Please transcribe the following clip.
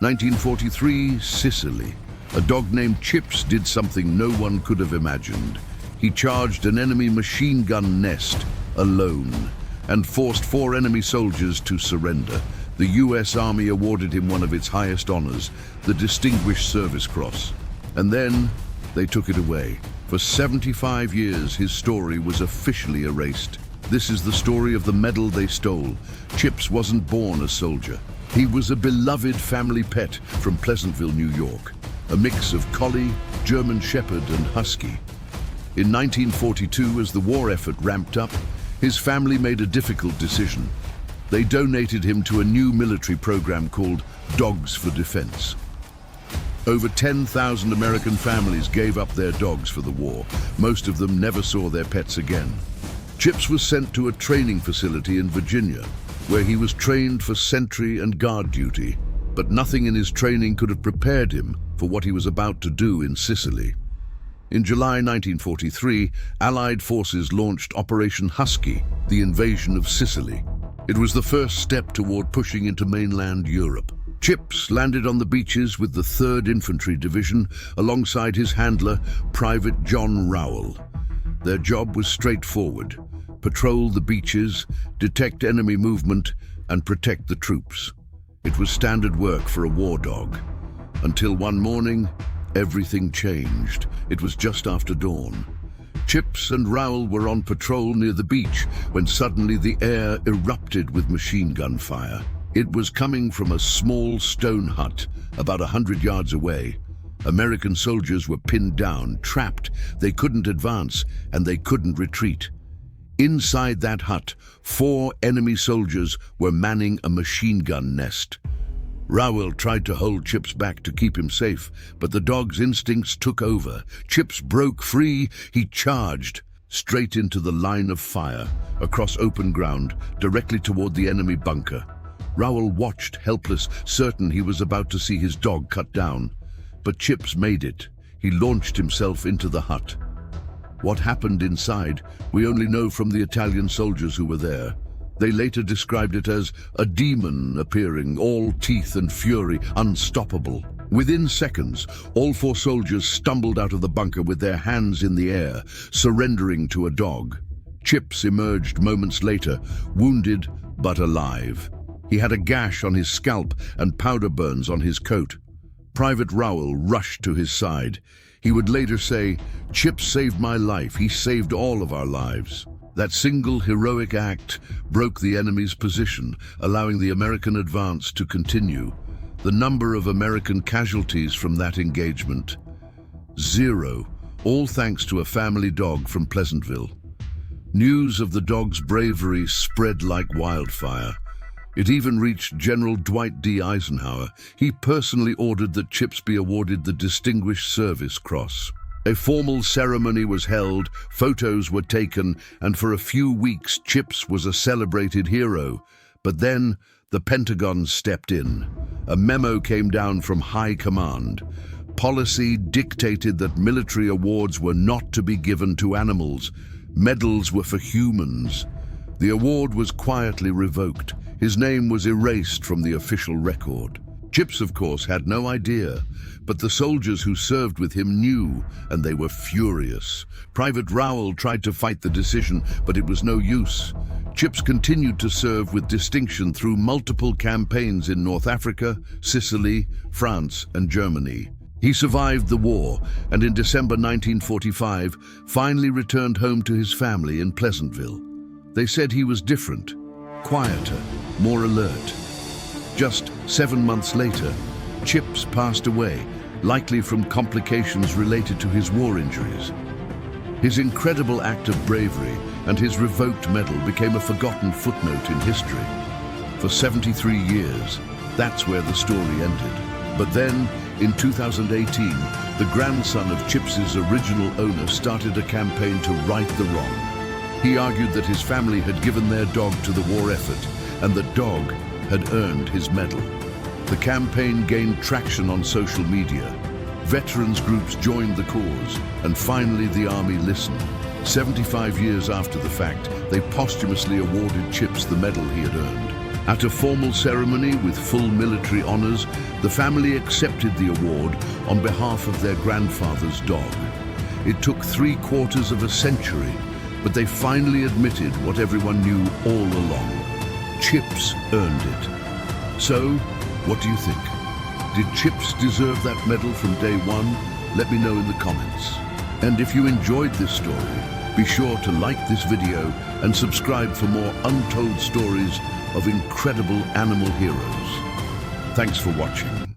1943, Sicily. A dog named Chips did something no one could have imagined. He charged an enemy machine gun nest alone and forced 4 enemy soldiers to surrender. The US Army awarded him one of its highest honors, the Distinguished Service Cross. And then they took it away. For 75 years, his story was officially erased. This is the story of the medal they stole. Chips wasn't born a soldier. He was a beloved family pet from Pleasantville, New York. A mix of collie, German shepherd, and husky. In 1942, as the war effort ramped up, his family made a difficult decision. They donated him to a new military program called Dogs for Defense. Over 10,000 American families gave up their dogs for the war. Most of them never saw their pets again. Chips was sent to a training facility in Virginia, where he was trained for sentry and guard duty. But nothing in his training could have prepared him for what he was about to do in Sicily. In July 1943, Allied forces launched Operation Husky, the invasion of Sicily. It was the first step toward pushing into mainland Europe. Chips landed on the beaches with the 3rd Infantry Division alongside his handler, Private John Rowell. Their job was straightforward: patrol the beaches, detect enemy movement, and protect the troops. It was standard work for a war dog. Until one morning, everything changed. It was just after dawn. Chips and Rowell were on patrol near the beach when suddenly the air erupted with machine gun fire. It was coming from a small stone hut about 100 yards away. American soldiers were pinned down, trapped. They couldn't advance, and they couldn't retreat. Inside that hut, 4 enemy soldiers were manning a machine gun nest. Rowell tried to hold Chips back to keep him safe, but the dog's instincts took over. Chips broke free. He charged straight into the line of fire, across open ground, directly toward the enemy bunker. Rowell watched, helpless, certain he was about to see his dog cut down. But Chips made it. He launched himself into the hut. What happened inside, we only know from the Italian soldiers who were there. They later described it as a demon appearing, all teeth and fury, unstoppable. Within seconds, all 4 soldiers stumbled out of the bunker with their hands in the air, surrendering to a dog. Chips emerged moments later, wounded but alive. He had a gash on his scalp and powder burns on his coat. Private Rowell rushed to his side. He would later say, "Chips saved my life. He saved all of our lives." That single heroic act broke the enemy's position, allowing the American advance to continue. The number of American casualties from that engagement: 0, all thanks to a family dog from Pleasantville. News of the dog's bravery spread like wildfire. It even reached General Dwight D. Eisenhower. He personally ordered that Chips be awarded the Distinguished Service Cross. A formal ceremony was held, photos were taken, and for a few weeks Chips was a celebrated hero. But then the Pentagon stepped in. A memo came down from high command. Policy dictated that military awards were not to be given to animals. Medals were for humans. The award was quietly revoked. His name was erased from the official record. Chips, of course, had no idea, but the soldiers who served with him knew, and they were furious. Private Rowell tried to fight the decision, but it was no use. Chips continued to serve with distinction through multiple campaigns in North Africa, Sicily, France, and Germany. He survived the war, and in December 1945, finally returned home to his family in Pleasantville. They said he was different, quieter, more alert. Just 7 months later, Chips passed away, likely from complications related to his war injuries. His incredible act of bravery and his revoked medal became a forgotten footnote in history. For 73 years, that's where the story ended. But then, in 2018, the grandson of Chips's original owner started a campaign to right the wrong. He argued that his family had given their dog to the war effort, and the dog had earned his medal. The campaign gained traction on social media. Veterans groups joined the cause, and finally the Army listened. 75 years after the fact, they posthumously awarded Chips the medal he had earned. At a formal ceremony with full military honors, the family accepted the award on behalf of their grandfather's dog. It took 3/4 of a century, but they finally admitted what everyone knew all along. Chips earned it. So, what do you think? Did Chips deserve that medal from day one? Let me know in the comments. And if you enjoyed this story, be sure to like this video and subscribe for more untold stories of incredible animal heroes. Thanks for watching.